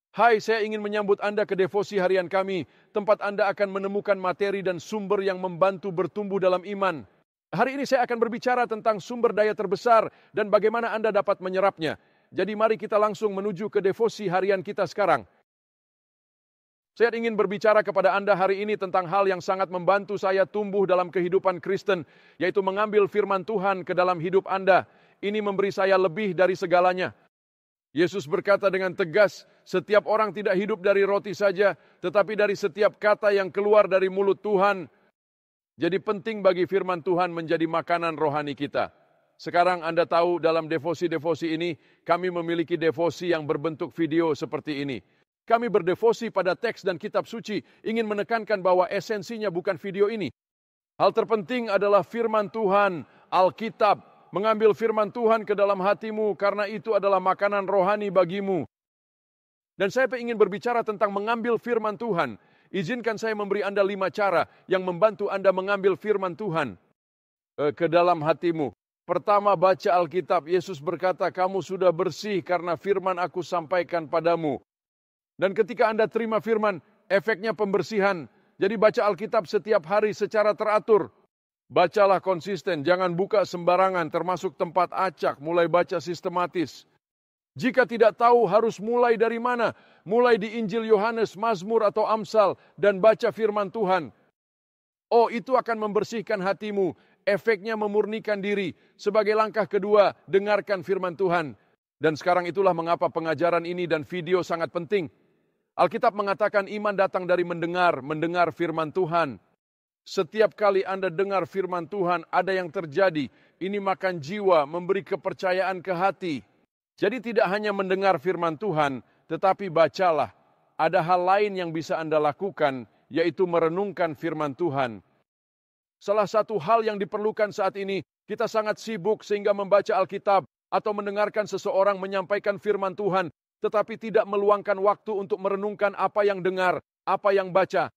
Hai, saya ingin menyambut Anda ke devosi harian kami, tempat Anda akan menemukan materi dan sumber yang membantu bertumbuh dalam iman. Hari ini saya akan berbicara tentang sumber daya terbesar dan bagaimana Anda dapat menyerapnya. Jadi mari kita langsung menuju ke devosi harian kita sekarang. Saya ingin berbicara kepada Anda hari ini tentang hal yang sangat membantu saya tumbuh dalam kehidupan Kristen, yaitu mengambil firman Tuhan ke dalam hidup Anda. Ini memberi saya lebih dari segalanya. Yesus berkata dengan tegas, setiap orang tidak hidup dari roti saja, tetapi dari setiap kata yang keluar dari mulut Tuhan. Jadi penting bagi firman Tuhan menjadi makanan rohani kita. Sekarang Anda tahu dalam devosi-devosi ini, kami memiliki devosi yang berbentuk video seperti ini. Kami berdevosi pada teks dan kitab suci, ingin menekankan bahwa esensinya bukan video ini. Hal terpenting adalah firman Tuhan, Alkitab, mengambil firman Tuhan ke dalam hatimu karena itu adalah makanan rohani bagimu. Dan saya ingin berbicara tentang mengambil firman Tuhan. Izinkan saya memberi Anda 5 cara yang membantu Anda mengambil firman Tuhan ke dalam hatimu. Pertama, baca Alkitab. Yesus berkata, kamu sudah bersih karena firman aku sampaikan padamu. Dan ketika Anda terima firman, efeknya pembersihan. Jadi baca Alkitab setiap hari secara teratur. Bacalah konsisten, jangan buka sembarangan, termasuk tempat acak, mulai baca sistematis. Jika tidak tahu harus mulai dari mana, mulai di Injil Yohanes, Mazmur atau Amsal, dan baca firman Tuhan. Oh, itu akan membersihkan hatimu, efeknya memurnikan diri. Sebagai langkah kedua, dengarkan firman Tuhan. Dan sekarang itulah mengapa pengajaran ini dan video sangat penting. Alkitab mengatakan iman datang dari mendengar firman Tuhan. Setiap kali Anda dengar firman Tuhan, ada yang terjadi. Ini makan jiwa, memberi kepercayaan ke hati. Jadi tidak hanya mendengar firman Tuhan, tetapi bacalah. Ada hal lain yang bisa Anda lakukan, yaitu merenungkan firman Tuhan. Salah satu hal yang diperlukan saat ini, kita sangat sibuk sehingga membaca Alkitab atau mendengarkan seseorang menyampaikan firman Tuhan, tetapi tidak meluangkan waktu untuk merenungkan apa yang dengar, apa yang baca.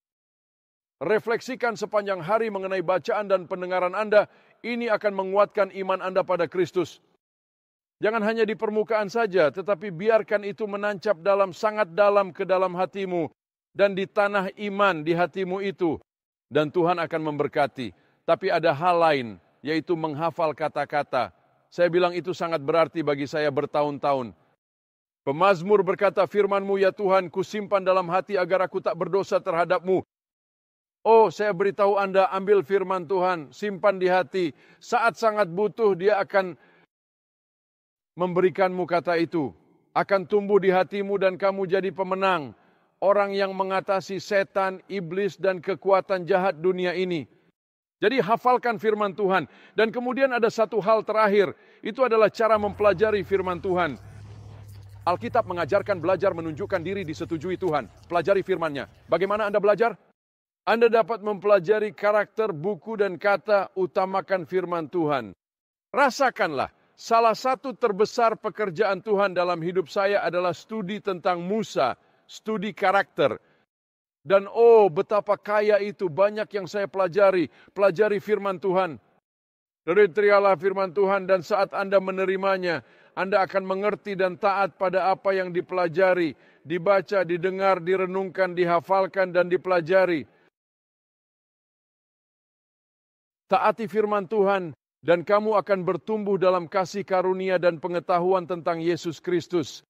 Refleksikan sepanjang hari mengenai bacaan dan pendengaran Anda, ini akan menguatkan iman Anda pada Kristus. Jangan hanya di permukaan saja, tetapi biarkan itu menancap sangat dalam ke dalam hatimu, dan di tanah iman di hatimu itu, dan Tuhan akan memberkati. Tapi ada hal lain, yaitu menghafal kata-kata. Saya bilang itu sangat berarti bagi saya bertahun-tahun. Pemazmur berkata, firman-Mu ya Tuhan, kusimpan dalam hati agar aku tak berdosa terhadap-Mu. Oh, saya beritahu Anda, ambil firman Tuhan, simpan di hati. Saat sangat butuh, Dia akan memberikanmu kata itu. Akan tumbuh di hatimu dan kamu jadi pemenang. Orang yang mengatasi setan, iblis, dan kekuatan jahat dunia ini. Jadi hafalkan firman Tuhan. Dan kemudian ada satu hal terakhir. Itu adalah cara mempelajari firman Tuhan. Alkitab mengajarkan belajar menunjukkan diri disetujui Tuhan. Pelajari firman-Nya. Bagaimana Anda belajar? Anda dapat mempelajari karakter, buku, dan kata, utamakan firman Tuhan. Rasakanlah, salah satu terbesar pekerjaan Tuhan dalam hidup saya adalah studi tentang Musa, studi karakter. Dan oh, betapa kaya itu, banyak yang saya pelajari firman Tuhan. Terialah firman Tuhan dan saat Anda menerimanya, Anda akan mengerti dan taat pada apa yang dipelajari, dibaca, didengar, direnungkan, dihafalkan, dan dipelajari. Taati firman Tuhan, dan kamu akan bertumbuh dalam kasih karunia dan pengetahuan tentang Yesus Kristus.